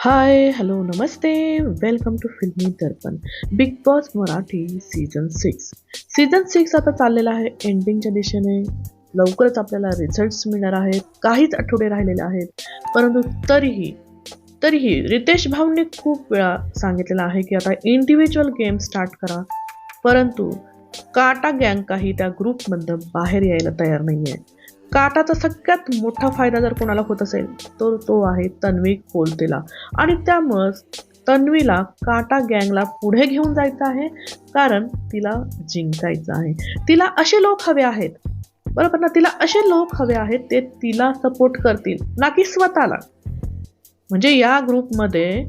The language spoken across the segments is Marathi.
हाय, हॅलो, नमस्ते. Welcome to Filmi Darpan. Bigg Boss Marathi season 6 आता चाललेला आहे एंडिंगच्या दिशेने. लवकरच आपल्याला रिझल्ट्स मिळणार आहेत. काहीच आठवडे राहिलेले आहेत. परंतु तरीही रितेश भाऊंनी खूप वेळा सांगितलेलं आहे की आता इंडिव्हिज्युअल गेम स्टार्ट करा. परंतु काटा गँग काही त्या ग्रुपमधनं बाहेर यायला तयार नाही आहे. काटाचा सगळ्यात मोठा फायदा जर कोणाला होत असेल तर तो आहे तन्वी कोलतेला. आणि त्यामुळं तन्वीला काटा गँगला पुढे घेऊन जायचं आहे, कारण तिला जिंकायचं आहे. तिला असे लोक हवे आहेत, बरोबर ना. तिला असे लोक हवे आहेत ते तिला सपोर्ट करतील, ना की स्वतःला. म्हणजे या ग्रुपमध्ये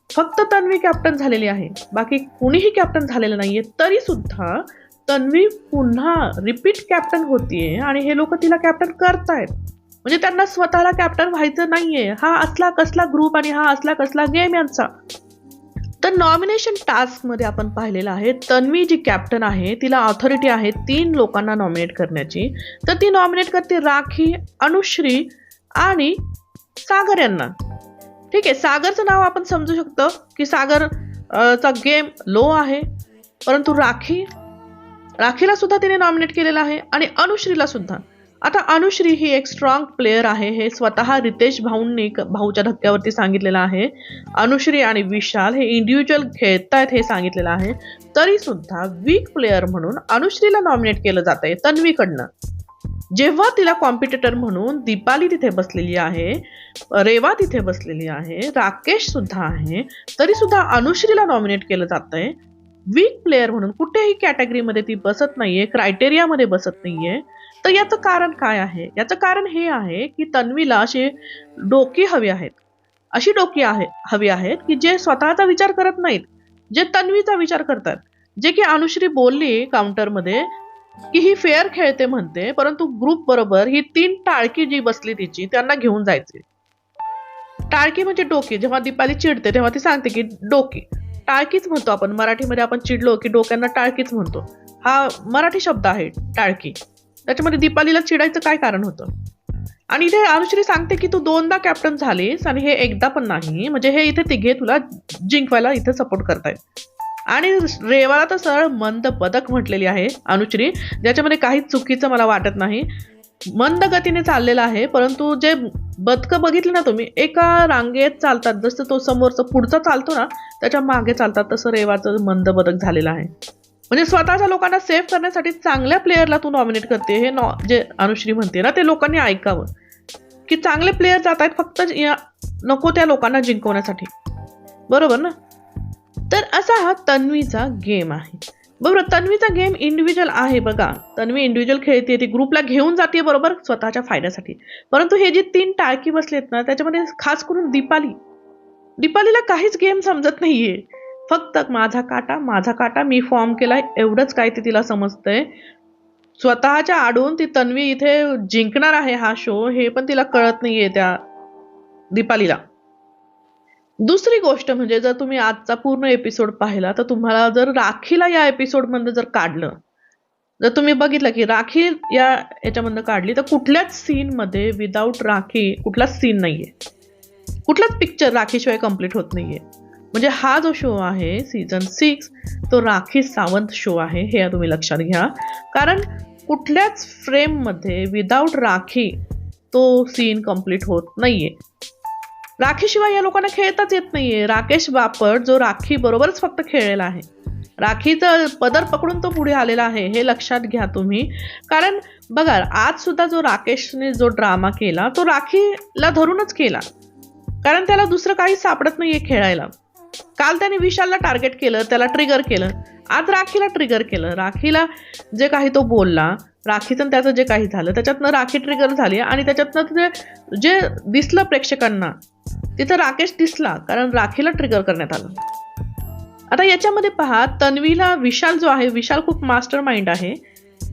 फक्त तन्वी कॅप्टन झालेली आहे, बाकी कुणीही कॅप्टन झालेलं नाहीये. तरी सुद्धा तन्वी पुन्हा रिपीट कॅप्टन होतीये आणि हे लोक तिला कॅप्टन करतायत. म्हणजे त्यांना स्वतःला कॅप्टन व्हायचं नाहीये. हा असला कसला ग्रुप आणि हा असला कसला गेम यांचा. तर नॉमिनेशन टास्क मध्ये आपण पाहिलेलं आहे, तन्वी जी कॅप्टन आहे तिला ऑथॉरिटी आहे 3 लोकांना नॉमिनेट करण्याची. तर ती नॉमिनेट करते राखी, अनुश्री आणि सागर यांना. ठीक आहे, सागरचं नाव आपण समजू शकतो की सागर चा गेम लो आहे. परंतु राखीला सुद्धा तिने नॉमिनेट केलेलं आहे आणि अनुश्रीला सुद्धा. आता अनुश्री ही एक स्ट्रॉंग प्लेयर आहे, हे स्वतः रितेश भाऊच्या धक्क्यावरती सांगितलेलं आहे. अनुश्री आणि विशाल हे इंडिव्हिज्युअल खेळतायत हे सांगितलेलं आहे. तरी सुद्धा वीक प्लेयर म्हणून अनुश्रीला नॉमिनेट केलं जात आहे तन्वीकडनं. जेव्हा तिला कॉम्पिटिटर म्हणून दीपाली तिथे बसलेली आहे, रेवा तिथे बसलेली आहे, राकेश सुद्धा आहे, तरी सुद्धा अनुश्रीला नॉमिनेट केलं जात आहे. वीक प्लेयर म्हणून कुठेही कॅटेगरीमध्ये ती बसत नाहीये, क्रायटेरियामध्ये बसत नाहीये. तर याचं कारण काय आहे? याचं कारण हे आहे की तन्वीला अशी डोकी हवी आहेत, हवी आहेत की जे स्वतःचा विचार करत नाहीत, जे तन्वीचा विचार करतात. जे की अनुश्री बोलली काउंटरमध्ये की ही फेअर खेळते म्हणते, परंतु ग्रुप बरोबर ही 3 टाळकी जी बसली तिची त्यांना घेऊन जायचे. टाळकी म्हणजे डोकी. जेव्हा दीपाली चिडते तेव्हा ती सांगते की डोकी. टाळकीच म्हणतो आपण मराठीमध्ये, आपण चिडलो की डोक्यांना टाळकीच म्हणतो. हा मराठी शब्द आहे टाळकी. त्याच्यामध्ये दीपालीला चिडायचं काय कारण होतं? आणि इथे अनुश्री सांगते की तू 2दा कॅप्टन झालीस आणि हे एकदा पण नाही. म्हणजे हे इथे तिघे तुला जिंकवायला इथे सपोर्ट करतायत. आणि रेवाला तर सरळ मंद बदक म्हटलेली आहे अनुश्री, ज्याच्यामध्ये काहीच चुकीचं मला वाटत नाही. मंद गतीने चाललेला आहे, परंतु जे बदकं बघितली ना तुम्ही, एका रांगेत चालतात. जसं तो समोरचा पुढचा चालतो ना त्याच्या मागे चालतात, तसं रेवाचं मंद बदक झालेलं आहे. म्हणजे स्वतःच्या लोकांना सेव्ह करण्यासाठी चांगल्या प्लेयरला तू नॉमिनेट करते, हे जे अनुश्री म्हणते ना ते लोकांनी ऐकावं की चांगले प्लेयर जात आहेत फक्त नको त्या लोकांना जिंकवण्यासाठी, बरोबर ना. तर असा हा तन्वीचा गेम आहे. बरोबर, तन्वीचा गेम इंडिव्हिज्युअल आहे. बघा, तन्वी इंडिव्हिज्युअल खेळते, ती ग्रुपला घेऊन जाते बरोबर स्वतःच्या फायद्यासाठी. परंतु हे जे 3 टाळकी बसलेत ना त्याच्यामध्ये खास करून दीपालीला काहीच गेम समजत नाहीये. फक्त माझा काटा मी फॉर्म केलाय एवढंच काय ते तिला समजतंय. स्वतःच्या आडून ती तन्वी इथे जिंकणार आहे हा शो, हे पण तिला कळत नाहीये त्या दीपालीला. दुसरी गोष्ट म्हणजे जर तुम्ही आजचा पूर्ण एपिसोड पाहिला तर तुम्हाला जर राखीला या एपिसोडमध्ये जर काढलं, जर तुम्ही बघितलं की राखी याच्यामधनं काढली, तर कुठल्याच सीनमध्ये विदाऊट राखी कुठलाच सीन नाहीये. कुठलाच पिक्चर राखीशिवाय कम्प्लीट होत नाहीये. म्हणजे हा जो शो आहे सीझन 6 तो राखी सावंत शो आहे, हे तुम्ही लक्षात घ्या. कारण कुठल्याच फ्रेममध्ये विदाऊट राखी तो सीन कम्प्लीट होत नाहीये. राखीशिवाय या लोकांना खेळताच येत नाहीये. राकेश बापट जो राखी बरोबरच फक्त खेळलेला आहे, राखीचं पदर पकडून तो पुढे आलेला आहे, हे लक्षात घ्या तुम्ही. कारण बघा, आज सुद्धा जो राकेशने जो ड्रामा केला तो राखीला धरूनच केला, कारण त्याला दुसरं काही सापडत नाहीये खेळायला. काल त्याने विशालला टार्गेट केलं, त्याला ट्रिगर केलं. आज राखीला ट्रिगर केलं. राखीला जे काही तो बोलला, राखीचं त्याचं जे काही झालं त्याच्यातनं राखी ट्रिगर झाली आणि त्याच्यातनं जे दिसलं प्रेक्षकांना तिथं राकेश दिसला, कारण राखीला ट्रिगर करण्यात आलं. आता याच्यामध्ये पहा, तन्वीला विशाल जो आहे, विशाल खूप मास्टर माइंड आहे.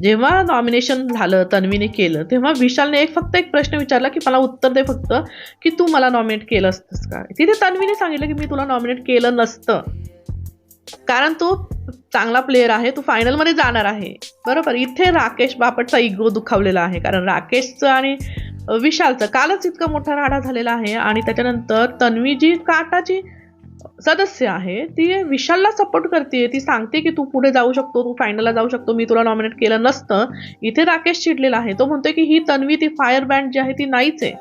जेव्हा नॉमिनेशन झालं तन्वीने केलं तेव्हा विशालने फक्त एक प्रश्न विचारला की मला उत्तर दे फक्त, की तू मला नॉमिनेट केलं असतंस का. तिथे तन्वीने सांगितलं की मी तुला नॉमिनेट केलं नसतं, कारण तो चांगला प्लेयर आहे, तू फायनलमध्ये जाणार आहे, बरोबर. इथे राकेश बापटचा इगो दुखावलेला आहे, कारण राकेशचं आणि विशालचं कालच इतका मोठा राडा झालेला आहे आणि त्याच्यानंतर तन्वी जी काटाची सदस्य आहे ती विशालला सपोर्ट करते, ती सांगते की तू पुढे जाऊ शकतो, तू फायनलला जाऊ शकतो, मी तुला नॉमिनेट केलं नसतं. इथे राकेश चिडलेला आहे, तो म्हणतोय की ही तन्वी ती फायर बँड जी आहे ती नाहीच आहे,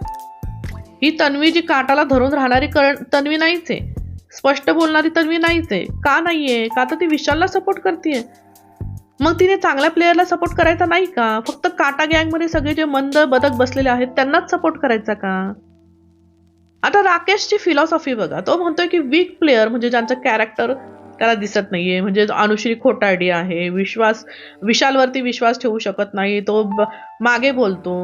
ही तन्वी जी काटाला धरून राहणारी तन्वी नाहीच आहे, स्पष्ट बोलणारी तन्वी नाहीच आहे. का नाहीये? का तर ती विशालला सपोर्ट करते. मग तिने चांगल्या प्लेयरला सपोर्ट करायचा नाही का? फक्त काटा गँगमध्ये सगळे जे मंद बदक बसलेले आहेत त्यांनाच सपोर्ट करायचा का? आता राकेशची फिलॉसॉफी बघा, तो म्हणतोय की वीक प्लेयर म्हणजे ज्यांचं कॅरेक्टर त्याला दिसत नाहीये, म्हणजे अनुश्री खोटारडी आहे, विशालवरती विश्वास ठेवू शकत नाही, तो मागे बोलतो.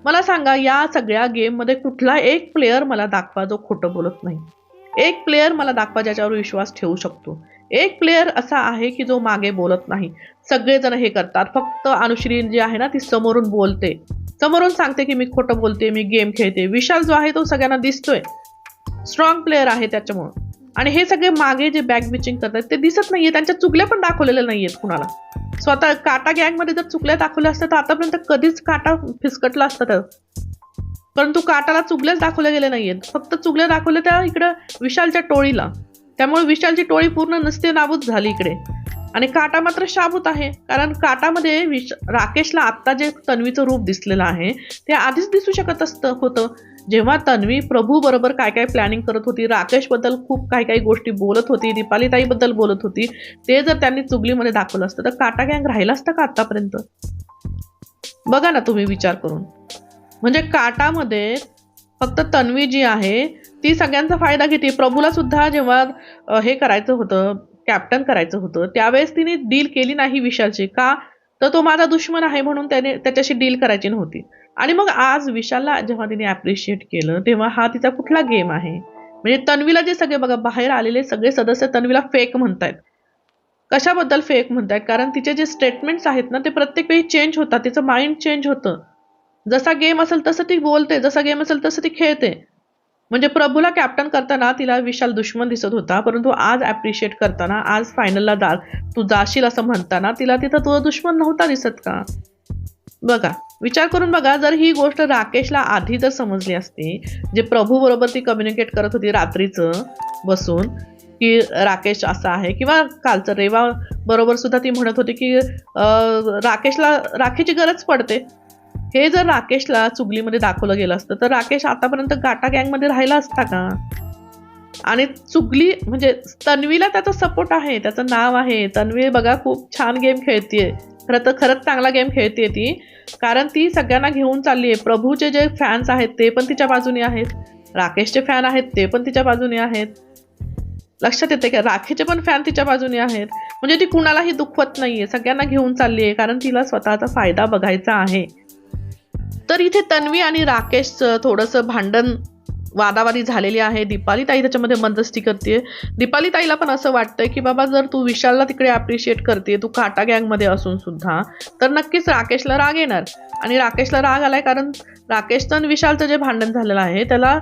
मला सांगा या सगळ्या गेम मध्ये कुठला एक प्लेयर मला दाखवा जो खोटं बोलत नाही. एक प्लेयर मला दाखवा ज्याच्यावर विश्वास ठेवू शकतो. एक प्लेयर असा आहे की जो मागे बोलत नाही. सगळेजण हे करतात, फक्त अनुश्री जी आहे ना ती समोरून बोलते, समोरून सांगते की मी खोटं बोलते, मी गेम खेळते. विशाल जो आहे तो सगळ्यांना दिसतोय स्ट्रॉंग प्लेयर आहे त्याच्यामुळं, आणि हे सगळे मागे जे बॅक बिचिंग करतात ते दिसत नाहीये, त्यांच्या चुकल्या पण दाखवलेल्या नाहीयेत कुणाला. स्वतः काटा गँग मध्ये जर चुकल्या दाखवल्या असत्या तर आतापर्यंत कधीच काटा फिसकटला असता, परंतु काटाला चुकल्याच दाखवल्या गेल्या नाहीयेत, फक्त चुकल्या दाखवल्या त्या इकडं विशालच्या टोळीला. त्यामुळे विशालची टोळी पूर्ण नसते नाबूद झाली इकडे, आणि काटा मात्र शाबूत आहे. कारण काटामध्ये राकेशला आत्ता जे तन्वीचं रूप दिसलेलं आहे ते आधीच दिसू शकत होतं. जेव्हा तन्वी प्रभू बरोबर काय काय प्लॅनिंग करत होती, राकेश बद्दल खूप काही काही गोष्टी बोलत होती, दीपालीताई बद्दल बोलत होती, ते जर त्यांनी चुगलीमध्ये दाखवलं असतं तर काटा गँग राहिला असतं का आतापर्यंत? बघा ना तुम्ही विचार करून. म्हणजे काटामध्ये फक्त तन्वी जी आहे ती सगळ्यांचा फायदा घेते. प्रभूला सुद्धा जेव्हा हे करायचं होतं, कॅप्टन करायचं होतं, त्यावेळेस तिने डील केली नाही विशालची. का तर तो माझा दुश्मन आहे म्हणून त्याच्याशी डील करायची नव्हती. आणि मग आज विशालला जेव्हा तिने ॲप्रिशिएट केलं तेव्हा हा तिचा कुठला गेम आहे? म्हणजे तन्वीला जे सगळे बघा बाहेर आलेले सगळे सदस्य तन्वीला फेक म्हणतायत. कशाबद्दल फेक म्हणतायत? कारण तिचे जे स्टेटमेंट्स आहेत ना ते प्रत्येक वेळी चेंज होतात, तिचं माइंड चेंज होतं. जसा गेम असेल तसं ती बोलते, जसा गेम असेल तसं ती खेळते. म्हणजे प्रभूला कॅप्टन करताना तिला विशाल दुश्मन दिसत होता, परंतु आज ॲप्रिशिएट करताना, आज फायनलला तू जाशील असं म्हणताना तिला तिथं तो दुश्मन नव्हता दिसत का? बघा विचार करून बघा, जर ही गोष्ट राकेशला आधी जर समजली असती, जे प्रभू बरोबर ती कम्युनिकेट करत होती रात्रीचं बसून की राकेश असा आहे, किंवा कालचं रेवा बरोबर सुद्धा ती म्हणत होती की राकेशला राखीची गरज पडते, हे जर राकेशला चुगलीमध्ये दाखवलं गेलं असतं तर राकेश आतापर्यंत काटा गँगमध्ये राहिला असता का? आणि चुगली म्हणजे तन्वीला त्याचा सपोर्ट आहे, त्याचं नाव आहे. तन्वी बघा खूप छान गेम खेळतीये, खरंच चांगला गेम खेळते ती, कारण ती सगळ्यांना घेऊन चालली आहे. प्रभूचे जे फॅन्स आहेत ते पण तिच्या बाजूने आहेत, राकेशचे फॅन आहेत ते पण तिच्या बाजूने आहेत. लक्षात येते का? राखीचे पण फॅन तिच्या बाजूने आहेत. म्हणजे ती कुणालाही दुखवत नाहीये, सगळ्यांना घेऊन चालली आहे, कारण तिला स्वतःचा फायदा बघायचा आहे. तर इथे तन्वी आणि राकेशचं थोडंसं भांडण वादावादी झालेली आहे. दीपालीताई त्याच्यामध्ये मध्यस्थी करते. दीपालीताईला पण असं वाटतंय की बाबा जर तू विशालला तिकडे ॲप्रिशिएट करते, तू काटा गँगमध्ये असून सुद्धा, तर नक्कीच राकेशला राग येणार. आणि राकेशला राग आलाय कारण राकेशचं आणि विशालचं जे भांडण झालेलं आहे त्याला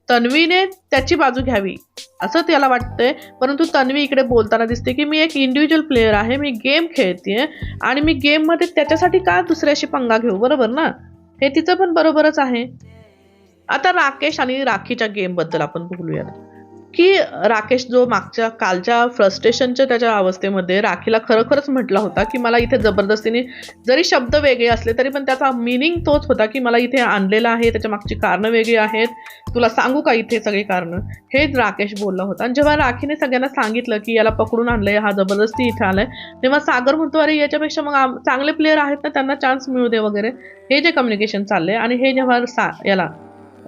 तन्वीने त्याची बाजू घ्यावी असं त्याला वाटतंय. परंतु तन्वी इकडे बोलताना दिसते की मी एक इंडिव्हिज्युअल प्लेयर आहे, मी गेम खेळते आणि मी गेममध्ये त्याच्यासाठी का दुसऱ्याशी पंगा घेऊ? बरोबर ना? हे तिचं पण बरोबरच आहे. आता राकेश आणि राखीच्या गेम बद्दल आपण बोलूयात की राकेश जो कालच्या फ्रस्ट्रेशनच्या त्याच्या अवस्थेमध्ये राखीला खरोखरच म्हटला होता की मला इथे जबरदस्तीने, जरी शब्द वेगळे असले तरी पण त्याचा मिनिंग तोच होता की मला इथे आणलेलं आहे, त्याच्या मागची कारणं वेगळी आहेत, तुला सांगू का इथे सगळी कारणं, हेच राकेश बोलला होता. आणि जेव्हा राखीने सगळ्यांना सांगितलं की याला पकडून आणलंय, हा जबरदस्ती इथे आलाय, तेव्हा सागर म्हणतो अरे याच्यापेक्षा मग चांगले प्लेयर आहेत ना, त्यांना चान्स मिळू दे वगैरे, हे जे कम्युनिकेशन चाललंय. आणि हे जेव्हा याला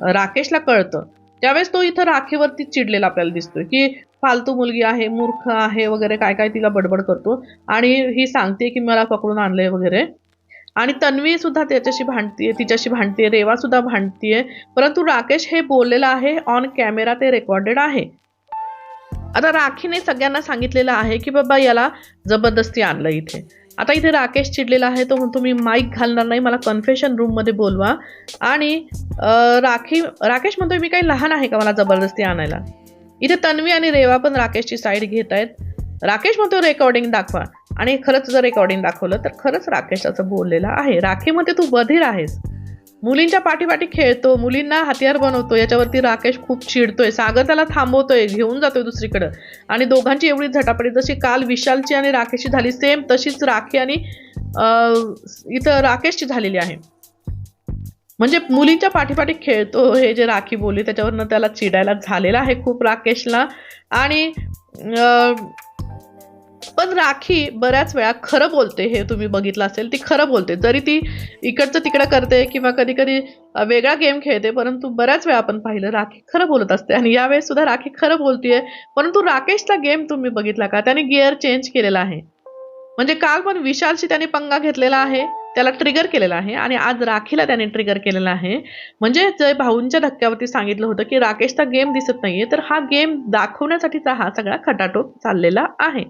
राकेशला कळतं त्यावेळेस तो इथं राखीवरती चिडलेला आपल्याला दिसतोय की फालतू मुलगी आहे, मूर्ख आहे वगैरे काय काय तिला बडबड करतो आणि ही सांगते की मला पकडून आणलंय वगैरे. आणि तन्वी सुद्धा तिच्याशी भांडतीये, रेवा सुद्धा भांडतीये. परंतु राकेश हे बोललेलं आहे ऑन कॅमेरा, ते रेकॉर्डेड आहे. आता राखीने सगळ्यांना सांगितलेलं आहे की बाबा याला जबरदस्ती आणलं इथे. आता इथे राकेश चिडलेला आहे, तो म्हणतो मी माईक घालणार नाही, मला कन्फेशन रूम मध्ये बोलवा. आणि राकेश म्हणतोय मी काही लहान आहे का मला जबरदस्ती आणायला? इथे तन्वी आणि रेवा पण राकेशची साईड घेत आहेत. राकेश म्हणतो रेकॉर्डिंग दाखवा, आणि खरंच जर रेकॉर्डिंग दाखवलं तर खरंच राकेश असं बोललेला आहे. राखी म्हणते तू बधीर आहेस, मुलींच्या पाठीपाठी खेळतो, मुलींना हत्यार बनवतो, याच्यावरती राकेश खूप चिडतोय. सागर त्याला थांबवतोय, घेऊन जातोय दुसरीकडं आणि दोघांची एवढी झटापटी जशी काल विशालची आणि राकेशची झाली सेम तशीच राखी आणि इथं राकेशची झालेली आहे. म्हणजे मुलींच्या पाठीपाठी खेळतो हे जे राखी बोलली त्याच्यावरनं त्याला चिडायला झालेला आहे खूप राकेशला. आणि पण राखी बऱ्याच वेळा खरं बोलते, हे तुम्ही बघितलं असेल. ती खरं बोलते, जरी ती इकडचं तिकडं करते किंवा कधी कधी वेगळा गेम खेळते, परंतु बऱ्याच वेळा आपण पाहिलं राखी खरं बोलत असते. आणि यावेळेस सुद्धा राखी खरं बोलतीये. परंतु राकेशचा गेम तुम्ही बघितला का, त्याने गिअर चेंज केलेला आहे. म्हणजे काल पण विशालशी त्याने पंगा घेतलेला आहे, त्याला ट्रिगर केलेला आहे आणि आज राखीला त्याने ट्रिगर केलेला आहे. म्हणजे जे भाऊंच्या धक्क्यावरती सांगितलं होतं की राकेशचा गेम दिसत नाहीये, तर हा गेम दाखवण्यासाठीचा हा सगळा खटाटोप चाललेला आहे.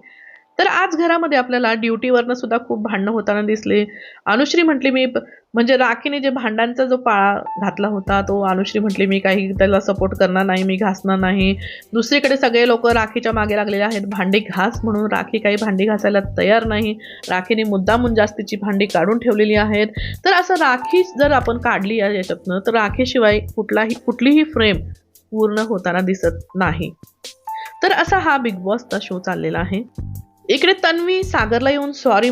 तर आज घरामध्ये आपल्याला ड्युटीवरनं सुद्धा खूप भांडणं होताना दिसले. अनुश्री म्हटली मी म्हणजे राखीने जे भांडांचा जो पाळा घातला होता तो अनुश्री म्हटली मी काही त्याला सपोर्ट करणार नाही, मी घासणार नाही. दुसरीकडे सगळे लोक राखीच्या मागे लागलेले आहेत, भांडी घास म्हणून. राखी काही भांडी घासायला तयार नाही. राखीने मुद्दामून जास्तीची भांडी काढून ठेवलेली आहेत. तर असं राखी जर आपण काढली याच्यातनं तर राखीशिवाय कुठलीही फ्रेम पूर्ण होताना दिसत नाही. तर असा हा बिग बॉसचा शो चाललेला आहे. इकडे तन्वी सागरला येऊन सॉरी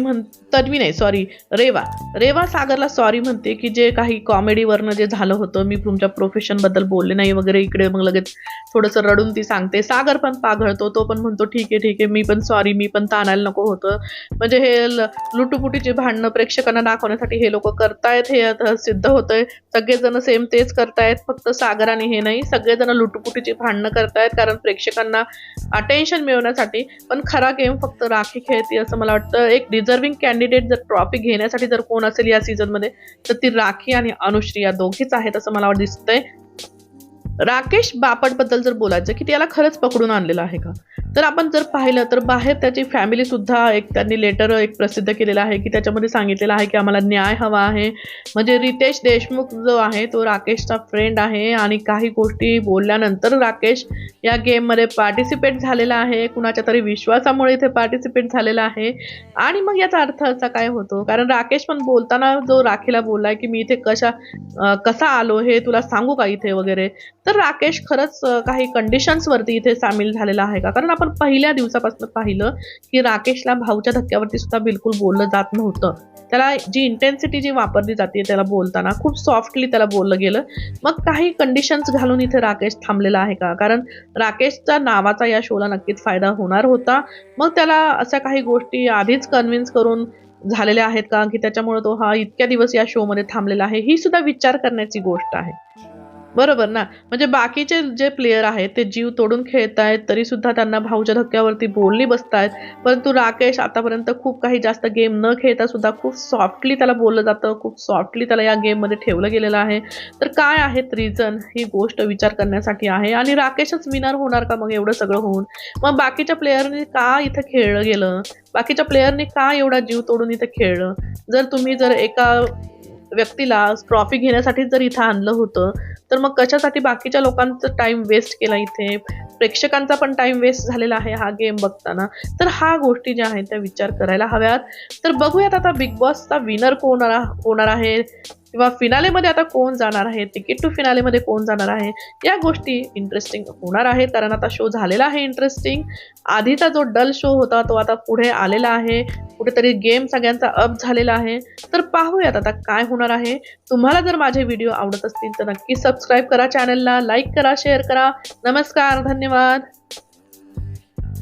तन्वी नाही सॉरी रेवा सागरला सॉरी म्हणते की जे काही कॉमेडीवरनं जे झालं होतं, मी तुमच्या प्रोफेशनबद्दल बोलले नाही वगैरे. इकडे मग लगेच थोडंसं रडून ती सांगते. सागर पण पाघळतो, तो पण म्हणतो ठीक आहे मी पण सॉरी, मी पण ताणायला नको होतं. म्हणजे हे लुटुपुटीचे भांडणं प्रेक्षकांना दाखवण्यासाठी हे लोक करतायत, हे आता सिद्ध होतंय. सगळेजण सेम तेच करतायत, फक्त सागर आणि हे नाही, सगळेजण लुटुपुटीची भांडणं करतायत कारण प्रेक्षकांना अटेन्शन मिळवण्यासाठी. पण खरा गेम फक्त राखी खेळते असं मला वाटतं. एक डिझर्विंग कॅन्डिडेट जर ट्रॉफी घेण्यासाठी जर कोण असेल या सीझन मध्ये तर ती राखी आणि अनुश्री या दोघीच आहेत असं मला दिसतंय. राकेश बापट बद्दल जर बोलायचं की त्याला खरंच पकडून आणलेलं आहे का, तर आपण जर पाहिलं तर बाहेर त्याची फॅमिली सुद्धा त्यांनी लेटर प्रसिद्ध केलेलं आहे की त्याच्यामध्ये सांगितलेलं आहे की आम्हाला न्याय हवा आहे. म्हणजे रितेश देशमुख जो आहे तो राकेशचा फ्रेंड आहे आणि काही गोष्टी बोलल्यानंतर राकेश या गेम मध्ये पार्टिसिपेट झालेला आहे. कुणाच्या तरी विश्वासामुळे इथे पार्टिसिपेट झालेला आहे. आणि मग याचा अर्थ असा काय होतो, कारण राकेश पण बोलताना जो राखीला बोललाय की मी इथे कसा आलो हे तुला सांगू का इथे वगैरे. तर राकेश खरंच काही कंडिशन्स वरती इथे सामील झालेला आहे का, कारण आपण पहिल्या दिवसापासून पाहिलं की राकेशला भाऊच्या धक्क्यावरती सुद्धा बिलकुल बोललं जात नव्हतं. त्याला जी इंटेन्सिटी जी वापरली जाते त्याला बोलताना खूप सॉफ्टली त्याला बोललं गेलं. मग काही कंडिशन्स घालून इथे राकेश थांबलेला आहे का, कारण राकेशच्या नावाचा या शोला नक्कीच फायदा होणार होता. मग त्याला अशा काही गोष्टी आधीच कन्व्हिन्स करून झालेल्या आहेत का की त्याच्यामुळे तो हा इतक्या दिवस या शो मध्ये थांबलेला आहे, ही सुद्धा विचार करण्याची गोष्ट आहे. बरोबर ना. म्हणजे बाकीचे जे प्लेयर आहेत ते जीव तोडून खेळतायत तरी सुद्धा त्यांना भाऊच्या धक्क्यावरती बोलणी बसतायत. परंतु राकेश आतापर्यंत खूप काही जास्त गेम न खेळता सुद्धा खूप सॉफ्टली त्याला बोललं जातं, खूप सॉफ्टली त्याला या गेम मध्ये ठेवलं गेलेलं आहे. तर काय आहेत रिझन, ही गोष्ट विचार करण्यासाठी आहे. आणि राकेशच विनर होणार का मग एवढं सगळं होऊन? मग बाकीच्या प्लेयरने का इथं खेळलं गेलं, बाकीच्या प्लेयरने का एवढा जीव तोडून इथं खेळलं? जर एका व्यक्तीला ट्रॉफी घेण्यासाठी जर इथं आणलं होतं तर मग कशासाठी बाकीच्या लोकांचं टाइम वेस्ट केला इथे, प्रेक्षकांचा पण टाइम वेस्ट झालेला आहे हा गेम बघताना. तर हा गोष्टी ज्या आहेत त्या विचार करायला हव्यात. तर बघूयात आता बिग बॉसचा विनर कोण होणार आहे किंवा फिनालेमध्ये आता कोण जाणार आहे, तिकीट टू फिनालेमध्ये कोण जाणार आहे, या गोष्टी इंटरेस्टिंग होणार आहेत. कारण आता शो झालेला आहे इंटरेस्टिंग. आधीचा जो डल शो होता तो आता पुढे आलेला आहे, कुठेतरी गेम सगळ्यांचा अप झालेला आहे. तर पाहूयात आता काय होणार आहे. तुम्हाला जर माझे व्हिडिओ आवडत असतील तर नक्की सबस्क्राईब करा, चॅनलला लाईक करा, शेअर करा. नमस्कार, धन्यवाद.